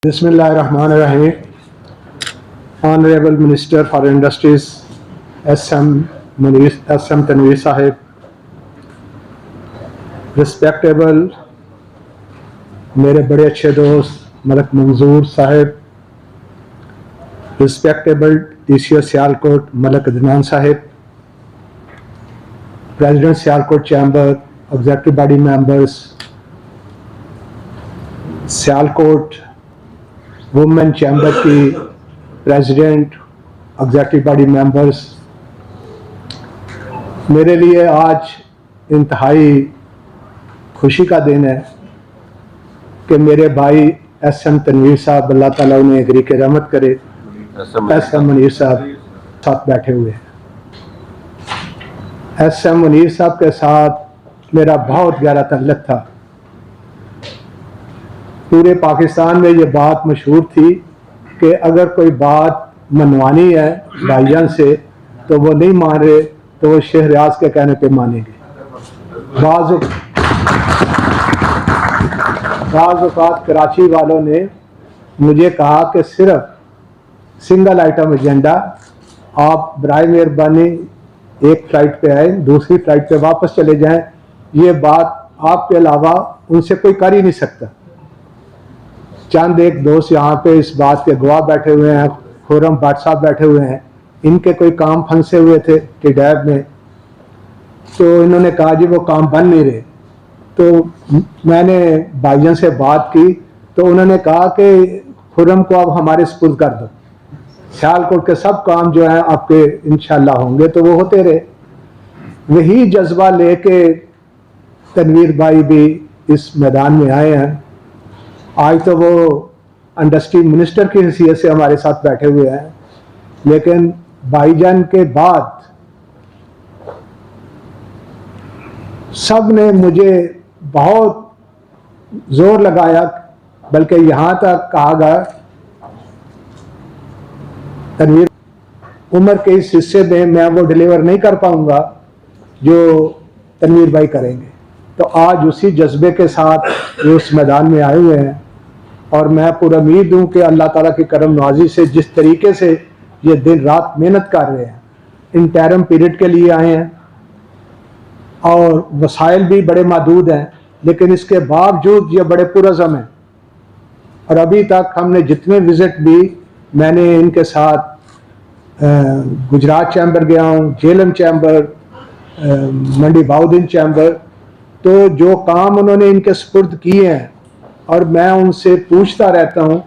Bismillahirrahmanirrahim. Honorable Minister for Industries, SM Tanveer Sahib, respectable मेरे बड़े अच्छे दोस्त Malak Manzoor sahib, respectable DCO Sialkot Malak Adnan sahib, President Sialkot Chamber, Executive Body Members, Sialkot women chamber की president, executive body members, मेरे लिए आज इंतहाई खुशी का दिन है कि मेरे भाई SM तनवीर साहब, अल्लाह ताला उन्हें अगरी के रहमत करे, SM मुनीर साहब साथ बैठे हुए हैं। SM मुनीर साहब के साथ मेरा बहुत गहरा तल्लुक था। पूरे पाकिस्तान में ये बात मशहूर थी कि अगर कोई बात मनवानी है भाईजान से तो वो नहीं मान रहे तो वो शहरियाज के कहने पे मानेंगे। बाज़ औक़ात कराची वालों ने मुझे कहा कि सिर्फ सिंगल आइटम एजेंडा, आप बराए मेहरबानी एक फ़्लाइट पे आए, दूसरी फ़्लाइट पे वापस चले जाएं, ये बात आपके अलावा उनसे कोई कर ही नहीं सकता। चंद एक दोस्त यहाँ पे इस बात के गवाह बैठे हुए हैं, खुर्रम भट्ट साहब बैठे हुए हैं, इनके कोई काम फंसे हुए थे किडैब में, तो इन्होंने कहा जी वो काम बन नहीं रहे। तो मैंने भाईजान से बात की तो उन्होंने कहा कि खुर्रम को अब हमारे सुपुर्द कर दो, सियालकोट के सब काम जो हैं आपके इंशाल्लाह होंगे। तो वो होते रहे। वही जज्बा लेके तनवीर भाई भी इस मैदान में आए हैं। आज तो वो इंडस्ट्री मिनिस्टर की हैसियत से हमारे साथ बैठे हुए हैं, लेकिन भाईजान के बाद सब ने मुझे बहुत जोर लगाया, बल्कि यहाँ तक कहा गया तनवीर उम्र के इस हिस्से में मैं वो डिलीवर नहीं कर पाऊंगा जो तनवीर भाई करेंगे। तो आज उसी जज्बे के साथ ये उस मैदान में आए हुए हैं और मैं पूरा उम्मीद हूँ कि अल्लाह ताला की करम नवाजी से जिस तरीके से ये दिन रात मेहनत कर रहे हैं, इंटरम पीरियड के लिए आए हैं और वसाइल भी बड़े महदूद हैं, लेकिन इसके बावजूद ये बड़े पुरज़म हैं। और अभी तक हमने जितने विज़िट भी, मैंने इनके साथ गुजरात चैम्बर गया हूँ, झेलम चैम्बर, मंडी बाउद्दीन चैम्बर, तो जो काम उन्होंने इनके सुपुर्द किए हैं और मैं उनसे पूछता रहता हूं,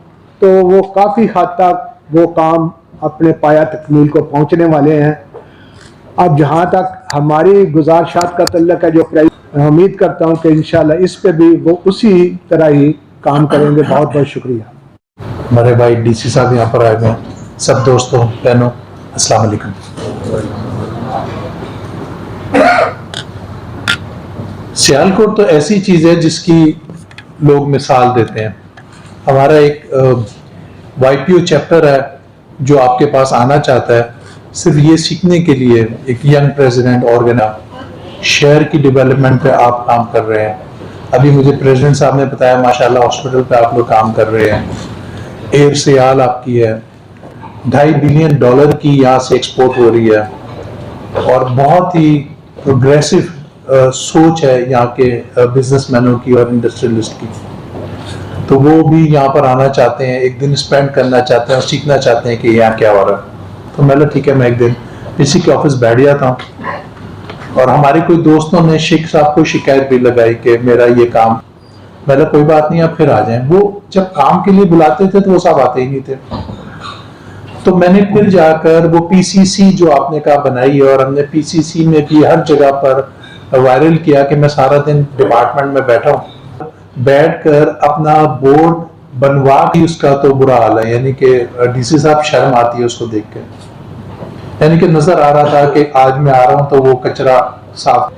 तो वो काफ़ी हद तक वो काम अपने पाया तकमील को पहुंचने वाले हैं। अब जहां तक हमारी गुजारिशात का तल्लुक है, जो मैं उम्मीद करता हूं कि इंशाल्लाह इस पे भी वो उसी तरह ही काम करेंगे। बहुत बहुत शुक्रिया। हमारे भाई DC साहब यहाँ पर आए हुए हैं। सब दोस्तों बहनों अस्सलाम वालेकुम। सियालकोट तो ऐसी चीज़ है जिसकी लोग मिसाल देते हैं। हमारा एक YPO चैप्टर है जो आपके पास आना चाहता है सिर्फ ये सीखने के लिए, एक यंग प्रेसिडेंट ऑर्गेनाइज शहर की डेवलपमेंट पे आप काम कर रहे हैं। अभी मुझे प्रेसिडेंट साहब ने बताया माशाल्लाह हॉस्पिटल पे आप लोग काम कर रहे हैं। एयर सियाल आपकी है, $2.5 बिलियन की यहाँ से एक्सपोर्ट हो रही है और बहुत ही प्रोग्रेसिव सोच है यहाँ के बिजनेसमैनों की और इंडस्ट्रियलिस्ट की। तो वो भी यहाँ पर आना चाहते हैं, एक दिन स्पेंड करना चाहते हैं और सीखना चाहते हैं कि यहाँ क्या हो रहा है। तो मैंने ठीक है, मैं एक दिन इसी के ऑफिस बैठ जाता हूँ। और हमारे कोई दोस्तों ने शेख साहब को शिकायत भी लगाई कि मेरा ये काम, मैंने कोई बात नहीं आप फिर आ जाएं। वो जब काम के लिए बुलाते थे तो वो सब आते ही नहीं थे। तो मैंने फिर जाकर वो PCC जो आपने कहा बनाई है, और हमने PCC में भी हर जगह पर वायरल किया कि मैं सारा दिन डिपार्टमेंट में बैठा हूँ, बैठकर अपना बोर्ड बनवा के उसका तो बुरा हाल है। यानी कि DC साहब शर्म आती है उसको देख के। यानी कि नजर आ रहा था कि आज मैं आ रहा हूँ तो वो कचरा साफ।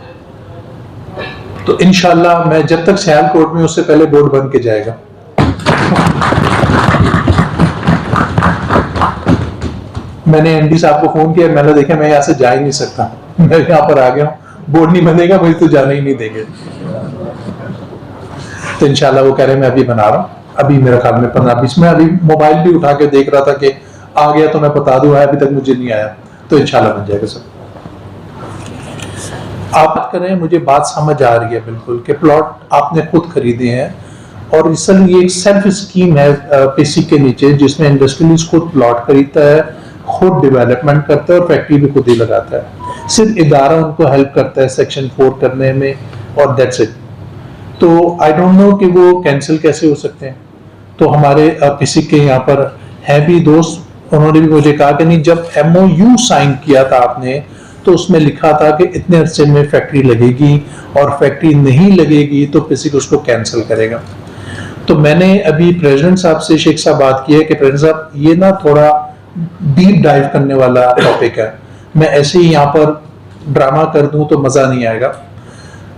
तो इंशाल्लाह मैं जब तक सियालकोट में, उससे पहले बोर्ड बन के जाएगा। मैंने MD साहब को फोन किया, मैंने देखा मैं यहाँ से जा ही नहीं सकता, मैं यहाँ पर आ गया हूँ, बोर्ड नहीं बनेगा मुझे तो जाने ही नहीं देंगे। तो इंशाल्लाह वो कह रहे हैं मैं अभी बना रहा हूँ। अभी मेरा ख्याल में 15-20 में, अभी मोबाइल भी उठा के देख रहा था कि आ गया तो मैं बता दूं, अभी तक मुझे नहीं आया, तो इंशाल्लाह बन जाएगा सर। आप बात कर रहे हैं, मुझे बात समझ आ रही है बिल्कुल कि प्लॉट आपने खुद खरीदे हैं और इसलिए ये एक सेल्फ स्कीम है पीसी के नीचे, जिसमें इंडस्ट्रियलिस्ट खुद प्लॉट खरीदता है, खुद डेवलपमेंट करता है और फैक्ट्री भी खुद ही लगाता है। सिर्फ इदारा उनको हेल्प करता है सेक्शन 4 करने में और दैट्स इट। तो आई डोंट नो कि वो कैंसिल कैसे हो सकते हैं। तो हमारे पीसी के यहाँ पर हैं भी दोस्त, उन्होंने भी मुझे कहा कि नहीं, जब MOU साइन किया था आपने तो उसमें लिखा था कि इतने अरसे में फैक्ट्री लगेगी और फैक्ट्री नहीं लगेगी तो पीसी उसको कैंसिल करेगा। तो मैंने अभी प्रेसिडेंट साहब से, शेख साहब, बात की है कि प्रेसिडेंट साहब ये ना थोड़ा डीप डाइव करने वाला टॉपिक है, मैं ऐसे ही यहाँ पर ड्रामा कर दूं तो मजा नहीं आएगा।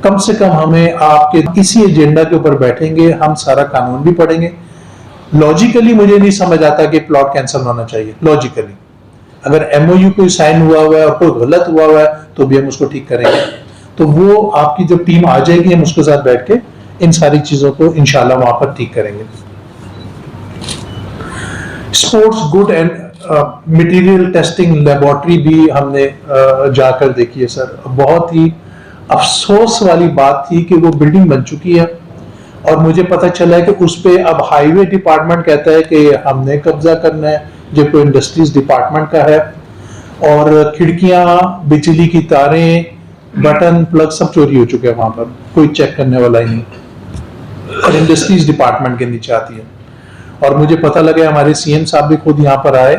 कम से कम हमें आपके इसी एजेंडा के ऊपर बैठेंगे, हम सारा कानून भी पढ़ेंगे। लॉजिकली मुझे नहीं समझ आता कि प्लॉट कैंसिल होना चाहिए। लॉजिकली अगर MOU कोई साइन हुआ हुआ है और कोई गलत हुआ हुआ है तो भी हम उसको ठीक करेंगे। तो वो आपकी जो टीम आ जाएगी, हम उसके साथ बैठ के इन सारी चीजों को इंशाल्लाह वहां पर ठीक करेंगे। Sports good and material testing laboratory भी हमने जाकर देखी है सर। बहुत ही अफसोस वाली बात थी कि वो बिल्डिंग बन चुकी है और मुझे पता चला है कि उस पे अब हाईवे डिपार्टमेंट कहता है कि हमने कब्जा करना है, जबकि इंडस्ट्रीज डिपार्टमेंट का है। और खिड़कियां, बिजली की तारें, बटन, प्लग सब चोरी हो चुके हैं वहां पर, कोई चेक करने वाला ही नहीं, और इंडस्ट्रीज डिपार्टमेंट के नीचे आती है। और मुझे पता लगा हमारे CM साहब भी खुद यहाँ पर आए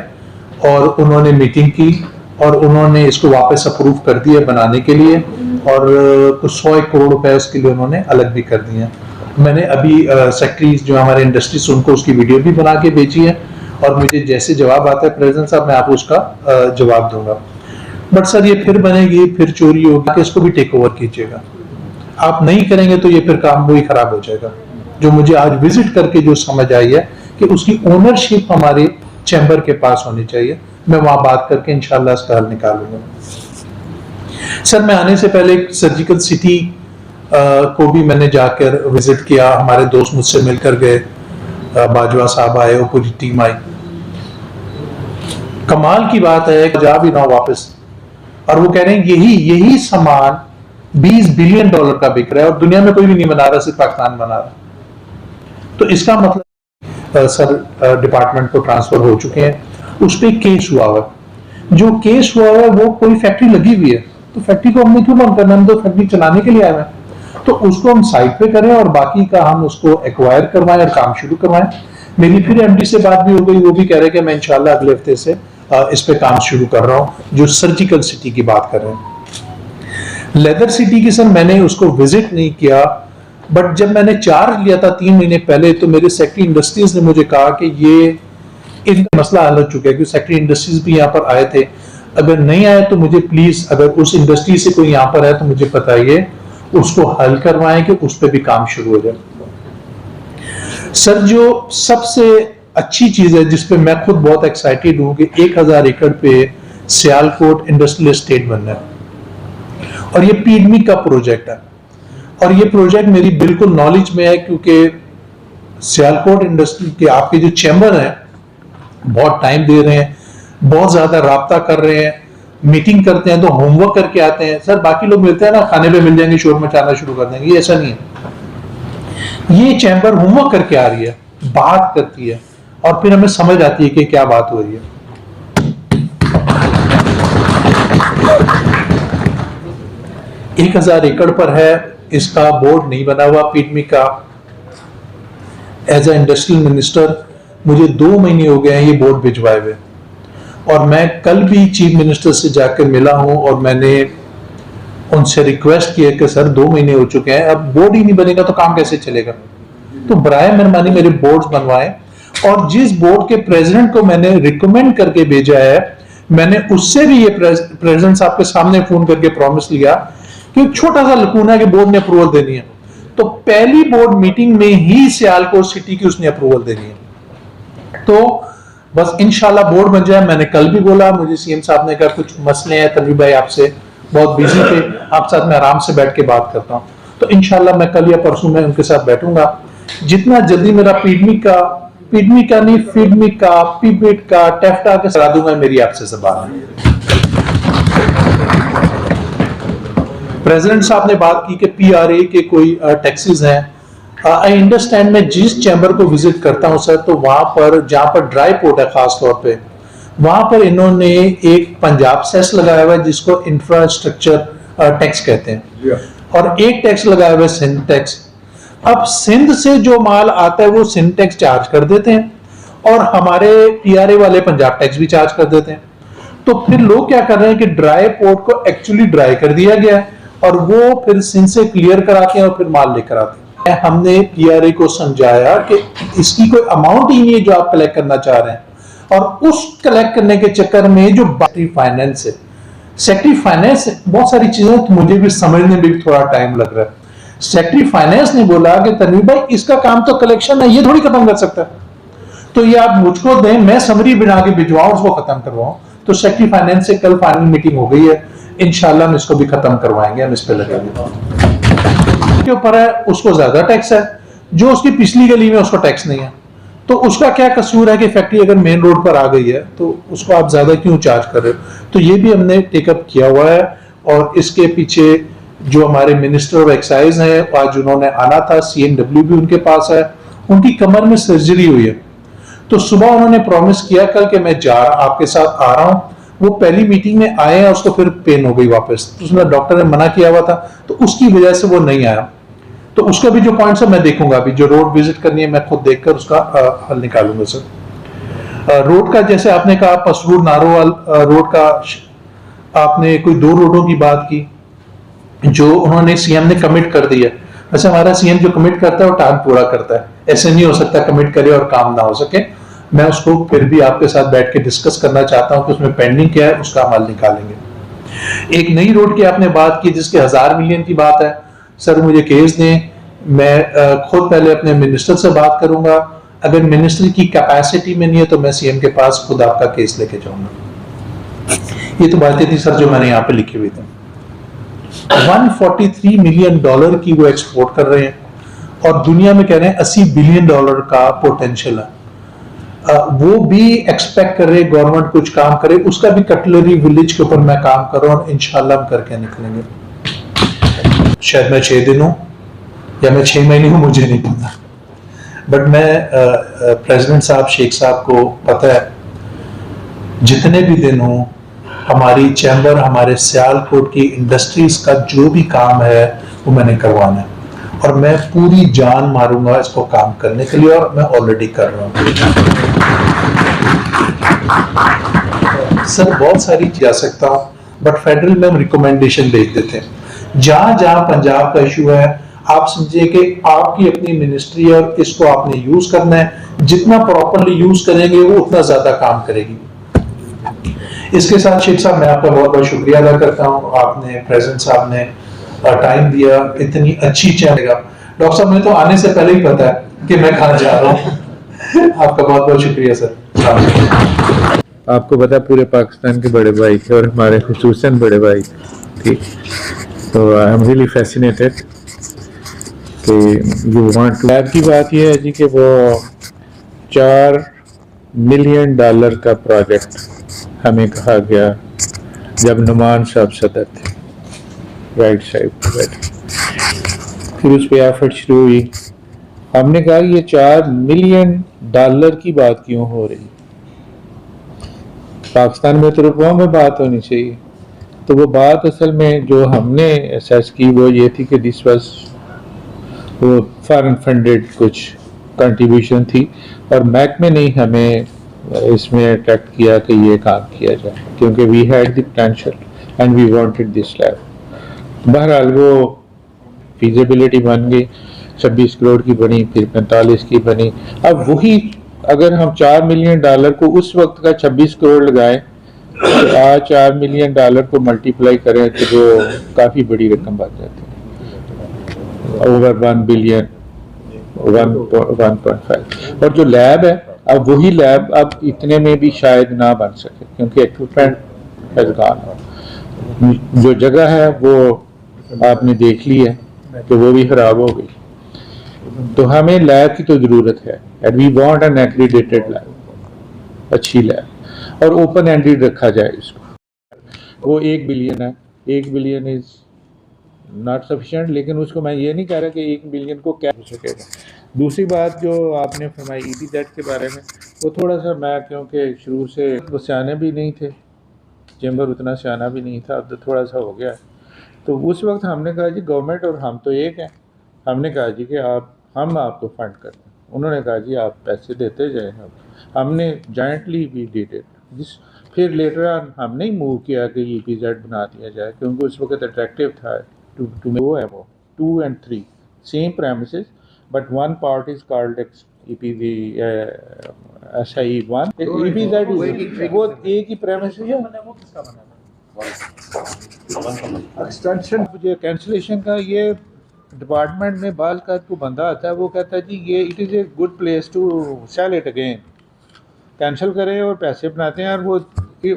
और उन्होंने मीटिंग की और उन्होंने इसको वापस अप्रूव कर दिया बनाने के लिए, और कुछ 100 करोड़ रुपए उसके लिए उन्होंने अलग भी कर दिए हैं। मैंने अभी सेक्रेटरीज जो हमारे इंडस्ट्रीज उनको उसकी वीडियो भी बना के भेजी है और मुझे जैसे जवाब आता है प्रेसिडेंट साहब मैं आपको उसका जवाब दूंगा। बट सर ये फिर बनेगी, फिर चोरी होगी, कि इसको भी टेक ओवर कीजिएगा। आप नहीं करेंगे तो ये फिर काम वही खराब हो जाएगा। जो मुझे आज विजिट करके जो समझ आई है कि उसकी ओनरशिप हमारे चैम्बर के पास होनी चाहिए। मैं वहां बात करके इंशाल्लाह इसका हल निकालूंगा। सर मैं आने से पहले सर्जिकल सिटी को भी मैंने जाकर विजिट किया, हमारे दोस्त मुझसे मिलकर गए, बाजवा साहब आए और पूरी टीम आई। कमाल की बात है कि जा भी ना वापस, और वो कह रहे हैं यही सामान $20 बिलियन का बिक रहा है और दुनिया में कोई भी नहीं बना रहा, सिर्फ पाकिस्तान बना रहा। तो इसका मतलब सर डिपार्टमेंट को ट्रांसफर हो चुके हैं, उस पर केस हुआ हुआ, जो केस हुआ है वो कोई फैक्ट्री लगी हुई है, तो फैक्ट्री को हमने क्यों बंद करना, हम तो फैक्ट्री चलाने के लिए आए हैं, तो उसको हम साइड पे करें और बाकी का हम उसको एक्वायर करवाएं और काम शुरू करवाएं। मेरी फिर MD से बात भी हो गई, वो भी कह रहे कि मैं इंशाल्लाह अगले हफ्ते से इस पे काम शुरू कर रहा हूं, जो सर्जिकल सिटी की बात कर रहे हैं। लेदर सिटी की सर मैंने उसको विजिट नहीं किया, बट जब मैंने चार्ज लिया था 3 महीने पहले तो मेरे सेक्रेटरी इंडस्ट्रीज ने मुझे कहा कि ये इनका मसला हल हो चुका है, क्योंकि सेक्रेटरी इंडस्ट्रीज भी यहाँ पर आए थे। अगर नहीं आए तो मुझे प्लीज, अगर उस इंडस्ट्री से कोई यहाँ पर है तो मुझे बताइए, उसको हल करवाएं कि उस पर भी काम शुरू हो जाए। सर जो सबसे अच्छी चीज है जिसपे मैं खुद बहुत एक्साइटेड हूं कि 1000 एकड़ पे सियालकोट इंडस्ट्रियल एस्टेट बनना है और ये पीडमी का प्रोजेक्ट है, और ये प्रोजेक्ट मेरी बिल्कुल नॉलेज में है, क्योंकि सियालकोट इंडस्ट्री के आपके जो चैम्बर हैं बहुत टाइम दे रहे हैं, बहुत ज्यादा राब्ता कर रहे हैं, मीटिंग करते हैं तो होमवर्क करके आते हैं। सर बाकी लोग मिलते हैं ना, खाने पे मिल जाएंगे, शोर मचाना शुरू कर देंगे, ये ऐसा नहीं है। ये चैम्बर होमवर्क करके आ रही है, बात करती है और फिर हमें समझ आती है कि क्या बात हो रही है। 1000 एकड़ पर है, इसका बोर्ड नहीं बना हुआ पीडमी का। एज ए इंडस्ट्रियल मिनिस्टर मुझे 2 महीने हो गए हैं ये बोर्ड भिजवाए हुए, और मैं कल भी चीफ मिनिस्टर से जाकर मिला हूं और मैंने उनसे रिक्वेस्ट किया कि सर 2 महीने हो चुके हैं, अब बोर्ड ही नहीं बनेगा तो काम कैसे चलेगा, तो बराए मेहरबानी मेरे बोर्ड बनवाएं। और जिस बोर्ड के प्रेसिडेंट को मैंने रिकमेंड करके भेजा है, मैंने उससे भी ये प्रेसिडेंट साहब के सामने फोन करके प्रॉमिस लिया कि एक छोटा सा लकूना है कि बोर्ड ने अप्रूवल देनी है, तो पहली बोर्ड मीटिंग में ही सियालकोट सिटी की उसने अप्रूवल देनी है। तो बस इंशाल्लाह बोर्ड बन जाए। मैंने कल भी बोला, मुझे CM साहब ने कहा कुछ मसले हैं तनवीर भाई, आपसे बहुत बिजी थे, आप साथ में आराम से बैठ के बात करता हूं, तो इंशाल्लाह मैं कल या परसों में उनके साथ बैठूंगा जितना जल्दी मेरा पीडमी का नहीं, फीडमी का, पीबिट का, टेफ्टा के करा दूंगा, मेरी आपसे सवाल है। प्रेसिडेंट साहब ने बात की कि पीआरए के कोई टैक्सेस हैं। आई अंडरस्टैंड, मैं जिस चैम्बर को विजिट करता हूं सर, तो वहां पर जहां पर ड्राई पोर्ट है खास तौर पे, वहां पर इन्होंने एक पंजाब सेस लगाया हुआ है जिसको इंफ्रास्ट्रक्चर टैक्स कहते हैं, और एक टैक्स लगाया हुआ है सिंध टैक्स। अब सिंध से जो माल आता है वो सिंध टैक्स चार्ज कर देते हैं, और हमारे पीआरए वाले पंजाब टैक्स भी चार्ज कर देते हैं। तो फिर लोग क्या कर रहे हैं कि ड्राई पोर्ट को एक्चुअली ड्राई कर दिया गया है, और वो फिर सिंध से क्लियर कराते हैं और फिर माल लेकर आते हैं। हमने पीआरए को समझाया कि इसकी कोई अमाउंट ही नहीं है जो आप कलेक्ट करना चाह रहे हैं, और उस कलेक्ट करने के चक्कर में जो सेक्रेटरी फाइनेंस है, सेक्रेटरी फाइनेंस बहुत सारी चीजें तो मुझे भी समझने में भी थोड़ा टाइम लग रहा है। सेक्रेटरी फाइनेंस ने बोला कि तनवीर भाई इसका काम तो कलेक्शन है, ये थोड़ी खत्म कर सकता है, तो ये आप मुझको दें, मैं समरी बना के भिजवाऊं, उसको खत्म करवाऊं। तो सेक्रेटरी फाइनेंस से कल फाइनल मीटिंग हो गई है, इंशाल्लाह हम इसको भी खत्म करवाएंगे, हम इस पे लगेंगे। के ऊपर है उसको ज्यादा टैक्स है, जो उसकी पिछली गली में उसको टैक्स नहीं है, तो उसका क्या कसूर है कि फैक्ट्री अगर मेन रोड पर आ गई है तो उसको आप ज्यादा क्यों चार्ज कर रहे हो। तो ये भी हमने टेकअप किया हुआ है, और इसके पीछे जो हमारे मिनिस्टर ऑफ एक्साइज हैं, आज उन्होंने आना था, CNW भी उनके पास है, उनकी कमर में सर्जरी हुई है, तो सुबह उन्होंने प्रॉमिस किया कल कि मैं आपके साथ आ रहा हूं। वो पहली मीटिंग में आए हैं, उसको फिर पेन हो गई वापस, तो उसमें डॉक्टर ने मना किया हुआ था, तो उसकी वजह से वो नहीं आया। तो उसका भी जो पॉइंट्स है मैं देखूंगा, अभी जो रोड विजिट करनी है मैं खुद देखकर उसका हल निकालूंगा सर। रोड का जैसे आपने कहा, पसरूर नारोवाल रोड का आपने कोई 2 रोडों की बात की जो उन्होंने सीएम ने कमिट कर दिया। वैसे हमारा सीएम जो कमिट करता है वो टाइम पूरा करता है, ऐसे नहीं हो सकता कमिट करे और काम ना हो सके। मैं उसको फिर भी आपके साथ बैठ के डिस्कस करना चाहता हूं कि उसमें पेंडिंग क्या है, उसका हल निकालेंगे। एक नई रोड की आपने बात की जिसके 1000 मिलियन की बात है, सर मुझे केस दें, मैं खुद पहले अपने मिनिस्टर से बात करूंगा, अगर मिनिस्टर की कैपेसिटी में नहीं है तो मैं सीएम के पास खुद आपका केस लेके जाऊंगा। ये तो बातें थी सर जो मैंने यहाँ पे लिखी हुई थी। $143 मिलियन की वो एक्सपोर्ट कर रहे हैं, और दुनिया में कह रहे हैं $80 बिलियन का पोटेंशियल है। वो भी एक्सपेक्ट कर रहे हैं गवर्नमेंट कुछ काम करे, उसका भी कटलरी विलेज के ऊपर मैं काम कर रहा हूँ, इंशाल्लाह हम करके निकलेंगे। शायद मैं 6 दिन हूं या मैं 6 महीने हूं, मुझे नहीं पता, बट मैं प्रेसिडेंट साहब शेख साहब को पता है जितने भी दिन हूं हमारी चैम्बर, हमारे सियालकोट की इंडस्ट्रीज का जो भी काम है वो मैंने करवाना है, और मैं पूरी जान मारूंगा इसको काम करने के लिए, और मैं ऑलरेडी कर रहा हूं। सर बहुत सारी जा सकता हूं, बट फेडरल में हम रिकमेंडेशन भेज देते हैं। जहां जहां पंजाब का इशू है, आप समझिए कि आपकी अपनी मिनिस्ट्री है और इसको आपने यूज करना है, जितना प्रॉपरली यूज करेंगे वो उतना ज्यादा काम करेगी। इसके साथ शेख साहब मैं आपका बहुत बहुत शुक्रिया अदा करता हूं, आपने प्रेसिडेंट साहब ने टाइम दिया, इतनी अच्छी चलेगा। डॉक्टर साहब मुझे तो आने से पहले ही पता है कि मैं कहाँ जा रहा हूँ। आपका बहुत बहुत शुक्रिया सर। आपको पता पूरे पाकिस्तान के बड़े भाई थे और हमारे खुसूसन बड़े भाई, ठीक, तो आई एम रियली फैसिनेटेड कि यू वांट टू। लैब की बात यह है जी कि वो $4 मिलियन का प्रोजेक्ट हमें कहा गया जब नुमान साहब सदर थे, राइट साइड पर बैठे, फिर उस पर एफर्ट शुरू हुई। हमने कहा ये $4 मिलियन की बात क्यों हो रही, पाकिस्तान में तो रुपयों में बात होनी चाहिए। तो वो बात असल में जो हमने असेस की वो ये थी कि दिस वाज वो फॉरेन फंडेड कुछ कंट्रीब्यूशन थी, और महकमे ने हमें इसमें अट्रैक्ट किया कि ये काम किया जाए, क्योंकि we had the potential and we wanted this lab. बहरहाल वो फीजिबिलिटी बन गई, 26 करोड़ की बनी, फिर 45 की बनी। अब वही अगर हम $4 मिलियन को उस वक्त का 26 करोड़ लगाएं, तो आज $4 मिलियन को मल्टीप्लाई करें तो जो काफ़ी बड़ी रकम बन जाती है, ओवर 1 बिलियन, 1.5। और जो लैब है, अब वही लैब अब इतने में भी शायद ना बन सके, क्योंकि इक्विपमेंट हैज गॉन। जो जगह है वो आपने देख ली है कि वो भी खराब हो गई। तो हमें लैब की तो ज़रूरत है and we want an accredited lab, अच्छी लैब, और ओपन एंडेड रखा जाए इसको। वो 1 बिलियन है, 1 बिलियन इज नॉट सफिशिएंट, लेकिन उसको मैं ये नहीं कह रहा कि 1 बिलियन को क्या हो सकेगा। दूसरी बात जो आपने फरमाई EPZ के बारे में, वो थोड़ा सा मैं क्योंकि शुरू से वो सियाने भी नहीं थे, चैम्बर उतना सियाना भी नहीं था, अब तो थोड़ा सा हो गया है। तो उस वक्त हमने कहा जी गवर्नमेंट और हम तो एक हैं, हमने कहा जी कि हम आपको फंड करते हैं। उन्होंने कहा जी आप पैसे देते जाए, हमने जॉइंटली भी डिड इट जिस। फिर लेटर ऑन हमने ही मूव किया कि EPZ बना दिया जाए, क्योंकि उस वक्त अट्रैक्टिव था टू वो है वो 2 and 3 same premises, but one part is called EPZ SIE1, EPZ वो एक ही प्रेमिस है। एक्सटेंशन जो कैंसिलेशन का, ये डिपार्टमेंट में बाल का को बंदा आता है, वो कहता है जी ये it is a good place to sell it again, cancel करें और पैसे बनाते हैं, और वो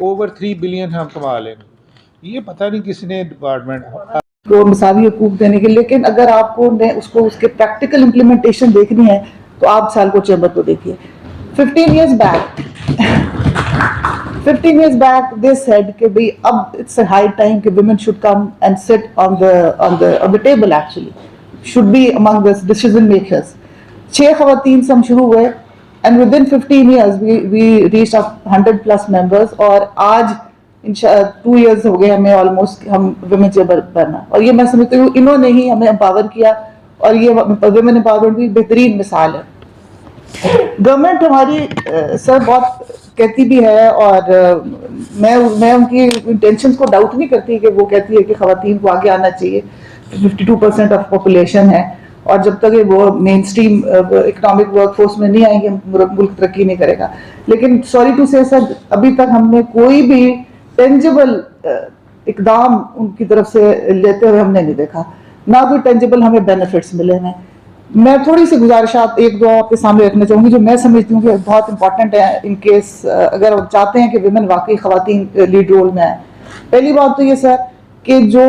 ओवर 3 बिलियन हम कमा लेंगे। ये पता नहीं किसने डिपार्टमेंट को मिसाली हकूक देने के। लेकिन अगर आपको उसको उसके प्रैक्टिकल इम्प्लीमेंटेशन देखनी है तो आप सियालकोट चैम्बर को देखिए। 15 years back they said कि भाई अब it's a high time कि women should come and sit on the table, actually should be among the decision makers। 6 ख़वातीन से हम शुरू हुए and within 15 years we reached 100+ members, और आज 2 years हो गए हमें ऑलमोस्ट हम women चैम्बर बनना। और ये मैं समझती हूँ इन्होंने ही हमें एम्पावर किया, और ये women empowerment की बेहतरीन मिसाल है। गवर्नमेंट हमारी सर बहुत कहती भी है, और मैं उनकी इंटेंशंस को डाउट नहीं करती कि वो कहती है कि ख़वातीन को आगे आना चाहिए। 52% ऑफ पॉपुलेशन है, और जब तक वो मेन स्ट्रीम इकोनॉमिक वर्कफोर्स में नहीं आएंगे मुल्क तरक्की नहीं करेगा। लेकिन सॉरी टू से सर, अभी तक हमने कोई भी टेंजिबल इकदाम उनकी तरफ से लेते हुए हमने नहीं देखा, ना कोई टेंजिबल हमें बेनिफिट्स मिले हैं। मैं थोड़ी सी गुजारिशात 1-2 आपके सामने रखना चाहूँगी जो मैं समझती हूँ कि बहुत इंपॉर्टेंट है इन केस अगर आप चाहते हैं कि विमेन वाकई ख़वातीन लीड रोल में आए। पहली बात तो ये सर कि जो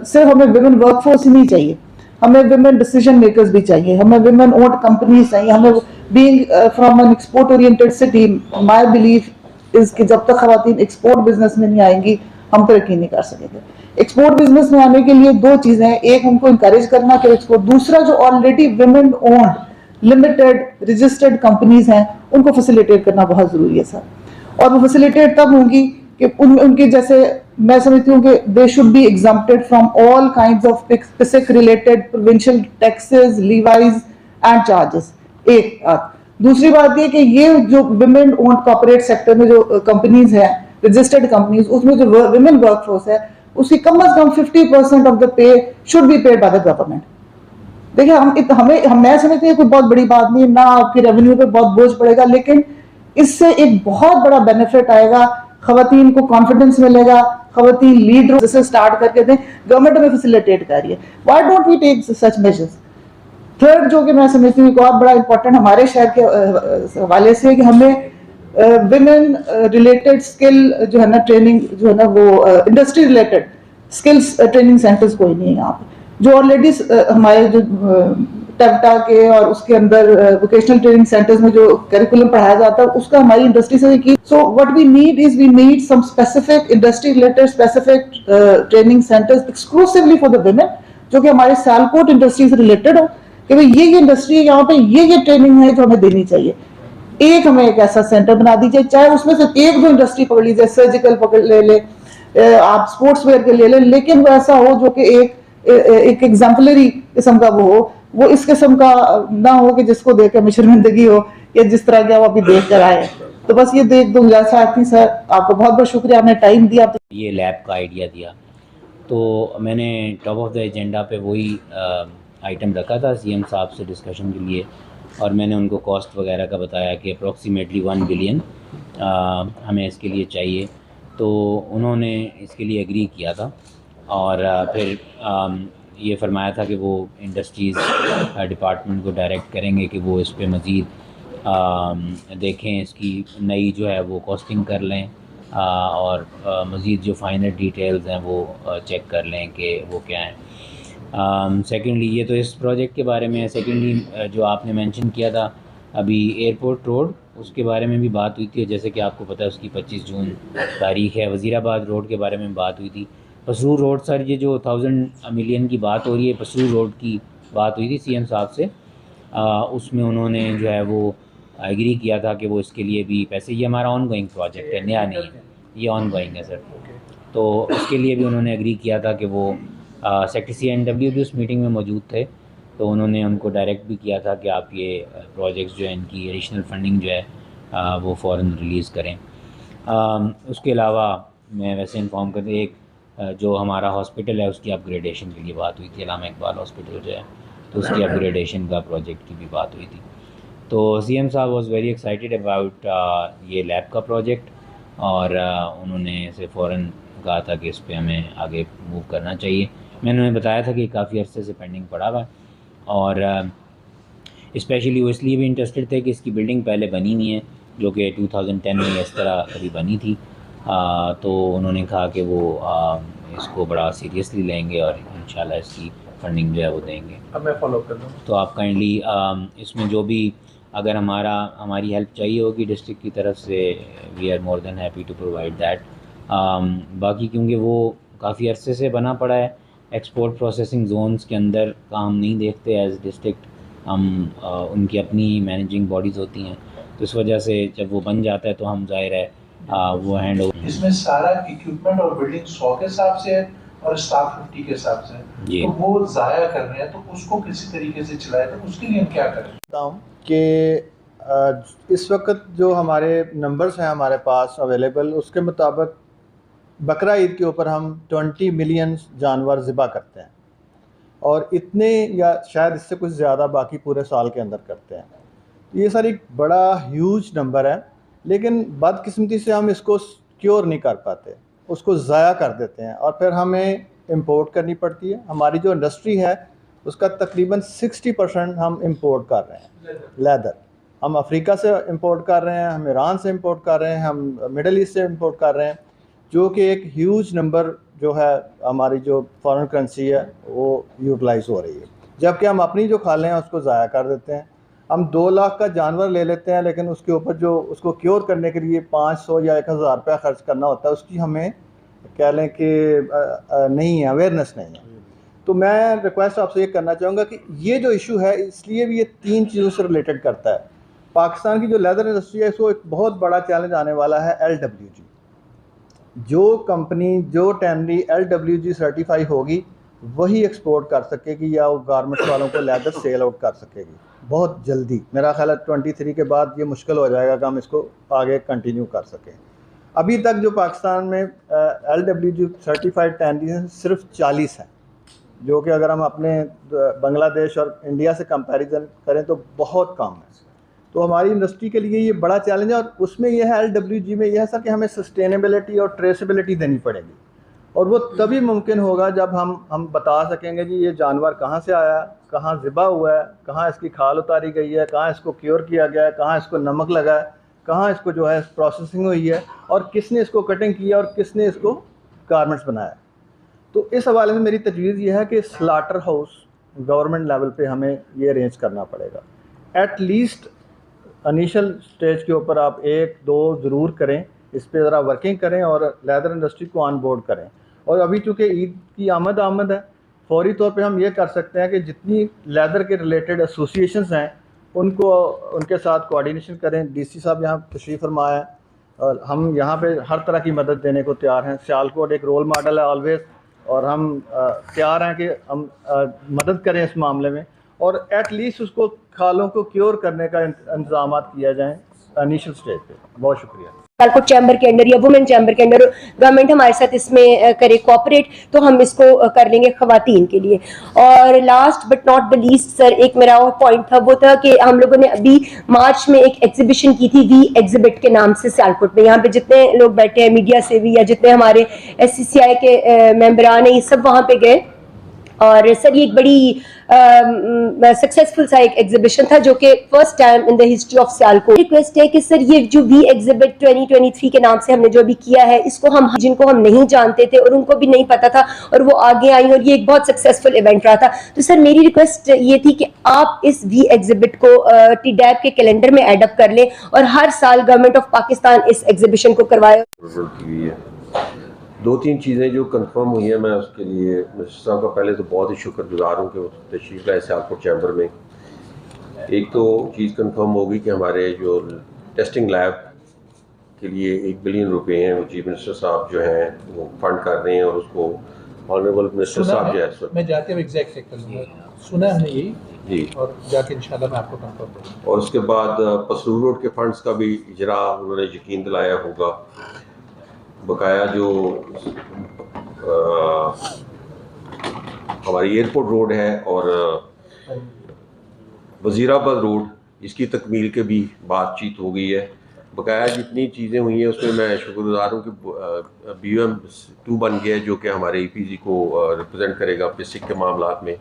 सिर्फ हमें विमेन वर्कफोर्स ही नहीं चाहिए, हमें विमेन डिसीजन मेकर्स भी चाहिए, हमें विमेन ओन्ड कंपनीज चाहिए। हमें being from an export oriented city, my belief is कि जब तक ख़वातीन एक्सपोर्ट बिजनेस में नहीं आएंगी हम तरक्की नहीं कर सकेंगे। एक्सपोर्ट बिजनेस में आने के लिए 2 चीजें हैं, एक हमको इंकरेज करना कि एक्सपोर्ट, दूसरा जो already women owned limited registered companies हैं उनको फैसिलिटेट करना बहुत जरूरी है सर। और वो फैसिलिटेट तब होंगी कि उनके जैसे मैं समझती हूँ कि they should be exempted from all kinds of specific related provincial taxes, Levi's and charges. एक बात। दूसरी बात ये कि ये जो विमेन ओन्ड कॉर्पोरेट सेक्टर में जो कंपनीज हैं रजिस्टर्ड कंपनीज, उसमें जो विमेन वर्कफोर्स है उसकी कम से कम 50% of the pay should be paid by the government. देखिए मैं समझती हूँ कोई बहुत बड़ी बात नहीं, ना आपकी रेवेन्यू पे बहुत बोझ पड़ेगा, लेकिन इससे एक बहुत बड़ा बेनिफिट आएगा, खवातीन को कॉन्फिडेंस मिलेगा, खवातीन लीड जैसे स्टार्ट करके दें, गवर्नमेंट हमें फैसिलिटेट कर रही है, why don't we take such measures. Third जो कि मैं समझती हूँ एक और बड़ा इंपॉर्टेंट हमारे शहर के हवाले से कि हमें विमेन रिलेटेड स्किल जो है ना ट्रेनिंग जो है ना वो industry related skills training centres कोई नहीं है यहाँ पे, जो ऑलरेडी हमारे जो टेवटा के और उसके अंदर वोकेशनल ट्रेनिंग सेंटर्स में जो करिकुलम पढ़ाया जाता है उसका हमारी इंडस्ट्री से की। So what we need some specific industry related specific training centres exclusively for the women, जो कि हमारे सियालकोट इंडस्ट्री से रिलेटेड हो कि भाई ये इंडस्ट्री है यहाँ पे, ये ट्रेनिंग है जो हमें देनी चाहिए। एक हमें एक ऐसा सेंटर बना दीजिए, चाहे उसमें से 1-2 इंडस्ट्री पकड़ लीजिए, सर्जिकल पकड़ ले आप स्पोर्ट्स वेयर के ले लें, लेकिन वो ऐसा हो जो कि एक एग्जाम्पलरी किस्म का वो इस किस्म का ना हो कि जिसको देख के शर्मिंदगी हो या जिस तरह का वो अभी देख कर आए। तो बस ये देख दो गुजारिश थी सर, आपको बहुत बहुत शुक्रिया, आपने टाइम दिया। ये लैब का आइडिया दिया तो मैंने टॉप ऑफ द एजेंडा पे वही आइटम रखा था सीएम साहब से डिस्कशन के लिए, और मैंने उनको कॉस्ट वगैरह का बताया कि अप्रॉक्सीमेटली 1 बिलियन हमें इसके लिए चाहिए। तो उन्होंने इसके लिए एग्री किया था, और फिर ये फरमाया था कि वो इंडस्ट्रीज़ डिपार्टमेंट को डायरेक्ट करेंगे कि वो इस पे मज़ीद देखें, इसकी नई जो है वो कॉस्टिंग कर लें, और मज़ीद जो फाइनल डिटेल्स हैं वो चेक कर लें कि वो क्या हैं। सेकेंडली ये तो इस प्रोजेक्ट के बारे में है। सेकेंडली जो आपने मेंशन किया था अभी एयरपोर्ट रोड, उसके बारे में भी बात हुई थी। जैसे कि आपको पता है उसकी 25 जून तारीख है। वज़ीराबाद रोड के बारे में बात हुई थी। पसरूर रोड, सर ये जो 1000 मिलियन की बात हो रही है, पसरूर रोड की बात हुई थी सीएम साहब से। उसमें उन्होंने जो है वो एग्री किया था कि वो इसके लिए भी पैसे, ये हमारा ऑन गोइंग प्रोजेक्ट है, नया नहीं है, ये ऑन गोइंग है सर। तो उसके लिए भी उन्होंने एग्री किया था कि वो सेक्रेटरी CNW भी उस मीटिंग में मौजूद थे। तो उन्होंने उनको डायरेक्ट भी किया था कि आप ये प्रोजेक्ट्स जो है इनकी एडिशनल फंडिंग जो है वो फ़ौरन रिलीज़ करें। उसके अलावा मैं वैसे इन्फॉर्म कर दूँ, एक जो हमारा हॉस्पिटल है उसकी अपग्रेडेशन के लिए बात हुई थी। अल्लामा इकबाल हॉस्पिटल जो है, तो उसकी अपग्रेडेशन का प्रोजेक्ट की भी बात हुई थी। तो CM साहब वाज वेरी एक्साइटेड अबाउट ये लैब का प्रोजेक्ट, और उन्होंने इसे फ़ौरन कहा था कि इस पे हमें आगे मूव करना चाहिए। मैंने उन्हें बताया था कि काफ़ी अरसे से पेंडिंग पड़ा हुआ है, और स्पेशली वो इसलिए भी इंटरेस्टेड थे कि इसकी बिल्डिंग पहले बनी हुई है, जो कि 2010 में इस तरह कभी बनी थी। तो उन्होंने कहा कि वो इसको बड़ा सीरियसली लेंगे और इंशाल्लाह इसकी फंडिंग जो है वो देंगे। अब मैं फॉलो कर लूँ। तो आप काइंडली इसमें जो भी अगर हमारी हेल्प चाहिए होगी डिस्ट्रिक्ट की तरफ से, we are more than happy to provide that. बाकी क्योंकि वो काफ़ी अरसे से बना पड़ा है, एक्सपोर्ट प्रोसेसिंग जोन्स के अंदर काम नहीं देखते एज डिस्ट्रिक्ट हम, उनकी अपनी मैनेजिंग बॉडीज़ होती हैं, तो इस वजह से जब वो बन जाता है तो हम ज़ाहिर है वो हैंड ओवर। इसमें सारा इक्विपमेंट और बिल्डिंग 100 के हिसाब से है और स्टाफ 50 के हिसाब से है, जी। तो वो ज़ाया कर रहे हैं, तो उसको किसी तरीके से चलाए, तो उसके लिए हम क्या करें? कि इस वक्त जो हमारे नंबर्स हैं हमारे पास अवेलेबल, उसके मुताबिक बकरा ईद के ऊपर हम 20 मिलियन जानवर ज़िबा करते हैं, और इतने या शायद इससे कुछ ज़्यादा बाकी पूरे साल के अंदर करते हैं। ये सर एक बड़ा ह्यूज नंबर है, लेकिन बदकिस्मती से हम इसको क्योर नहीं कर पाते, उसको ज़ाया कर देते हैं, और फिर हमें इंपोर्ट करनी पड़ती है। हमारी जो इंडस्ट्री है उसका तकरीबन 60% हम इंपोर्ट कर रहे हैं। लेदर हम अफ्रीका से इंपोर्ट कर रहे हैं, हम ईरान से इंपोर्ट कर रहे हैं, हम मिडल ईस्ट से इंपोर्ट कर रहे हैं, जो कि एक ह्यूज नंबर जो है हमारी जो फॉरेन करेंसी है वो यूटिलाइज हो रही है, जबकि हम अपनी जो खाले हैं उसको ज़ाया कर देते हैं। हम 2 लाख का जानवर ले लेते हैं, लेकिन उसके ऊपर जो उसको क्योर करने के लिए 500 या 1000 रुपया खर्च करना होता है, उसकी हमें कह लें कि नहीं है, अवेयरनेस नहीं है। तो मैं रिक्वेस्ट आपसे ये करना चाहूँगा कि ये जो इशू है, इसलिए भी ये 3 चीज़ों से रिलेटेड करता है। पाकिस्तान की जो लेदर इंडस्ट्री है, इसको एक बहुत बड़ा चैलेंज आने वाला है LWG। जो कंपनी जो टैनरी LWG सर्टिफाई होगी वही एक्सपोर्ट कर सकेगी, या वो गारमेंट्स वालों को लेदर सेल आउट कर सकेगी बहुत जल्दी। मेरा ख्याल है 23 के बाद ये मुश्किल हो जाएगा कि हम इसको आगे कंटिन्यू कर सकें। अभी तक जो पाकिस्तान में LWG सर्टिफाइड टैनरी सिर्फ 40 हैं, जो कि अगर हम अपने बांग्लादेश और इंडिया से कंपैरिजन करें तो बहुत कम है। तो हमारी इंडस्ट्री के लिए ये बड़ा चैलेंज है, और उसमें यह है LWG में यह है सर कि हमें सस्टेनेबिलिटी और ट्रेसेबिलिटी देनी पड़ेगी, और वो तभी मुमकिन होगा जब हम बता सकेंगे जी ये जानवर कहाँ से आया, कहाँ ज़िबा हुआ है, कहाँ इसकी खाल उतारी गई है, कहाँ इसको क्योर किया गया है, कहाँ इसको नमक लगा है, कहाँ इसको जो है प्रोसेसिंग हुई है, और किसने इसको कटिंग किया और किसने इसको गारमेंट्स बनाया। तो इस हवाले से मेरी तजवीज़ ये है कि स्लाटर हाउस गवर्नमेंट लेवल पे हमें ये अरेंज करना पड़ेगा। एट लीस्ट इनिशियल स्टेज के ऊपर आप 1-2 ज़रूर करें, इस पे ज़रा वर्किंग करें और लेदर इंडस्ट्री को ऑन बोर्ड करें। और अभी चूँकि ईद की आमद है, फौरी तौर पे हम ये कर सकते हैं कि जितनी लेदर के रिलेटेड एसोसिएशंस हैं उनको उनके साथ कोऑर्डिनेशन करें। DC साहब यहाँ तशरीफ़ फरमा है, और हम यहाँ पे हर तरह की मदद देने को तैयार हैं। सियालकोट एक रोल मॉडल है ऑलवेज़, और हम तैयार हैं कि हम मदद करें इस मामले में, और एट लीस्ट उसको खालों को क्योर करने का इंतजाम किया जाए इनिशियल स्टेज पे। बहुत शुक्रिया। सियालकोट चैम्बर के अंडर या वुमेन चैम्बर के अंडर गवर्नमेंट हमारे साथ इसमें करे कोऑपरेट, तो हम इसको कर लेंगे खवातीन के लिए। और last but not the least sir, एक मेरा और पॉइंट था, वो था कि हम लोगों ने अभी मार्च में एक एग्जीबिशन की थी वी एग्जिबिट के नाम से सियालकोट में। यहाँ पे जितने लोग बैठे हैं मीडिया से भी, या जितने हमारे SCCI के मेंबरान हैं, ये सब वहाँ पे गए, और सर ये एक बड़ी सक्सेसफुल सा एक एग्जीबिशन था जो कि first time in the history of Sialkot. Request है कि सर ये जो वी एग्जिबिट 2023 के नाम से हमने जो अभी किया है, इसको हम जिनको हम नहीं जानते थे और उनको भी नहीं पता था और वो आगे आई और ये एक बहुत सक्सेसफुल इवेंट रहा था। तो सर मेरी रिक्वेस्ट ये थी कि आप इस वी एग्जिबिट को टीडैब के कैलेंडर में एडअप कर लें और हर साल गवर्नमेंट ऑफ पाकिस्तान इस एग्जीबिशन को करवाए। दो तीन चीज़ें जो कंफर्म हुई हैं, मैं उसके लिए मिनिस्टर साहब का पहले तो बहुत ही शुक्रगुजार हूँ कि वो तशरीफ़ लाए सियालकोट चैम्बर में। एक तो चीज़ कंफर्म होगी कि हमारे जो टेस्टिंग लैब के लिए 1 बिलियन रुपए हैं वो चीफ मिनिस्टर साहब जो हैं वो फंड कर रहे हैं और उसको ऑनरेबल मिनिस्टर साहब जो है मैं जाके एग्जैक्ट चेक कर लूँगा, सुना है हमने यही जी, और जाके इंशाल्लाह मैं आपको कंफर्म करूँगा। और उसके बाद पसरूर रोड के फंड्स का भी इजरा उन्होंने यकीन दिलाया होगा। बकाया जो हमारी एयरपोर्ट रोड है और वज़ीराबाद रोड, इसकी तकमील के भी बातचीत हो गई है। बकाया जितनी चीज़ें हुई हैं उसमें मैं शुक्रगुजार हूँ कि BUM 2 बन गया है जो कि हमारे EPZ को रिप्रेजेंट करेगा बेसिक के मामलात में।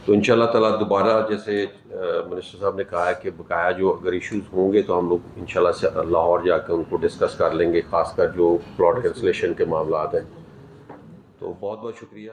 तो इंशाल्लाह ताला दोबारा जैसे मिनिस्टर साहब ने कहा है कि बकाया जो अगर इश्यूज़ होंगे तो हम लोग इंशाल्लाह से लाहौर जाकर उनको डिस्कस कर लेंगे, ख़ासकर जो प्लॉट कैंसलेशन के मामलात हैं। तो बहुत बहुत शुक्रिया।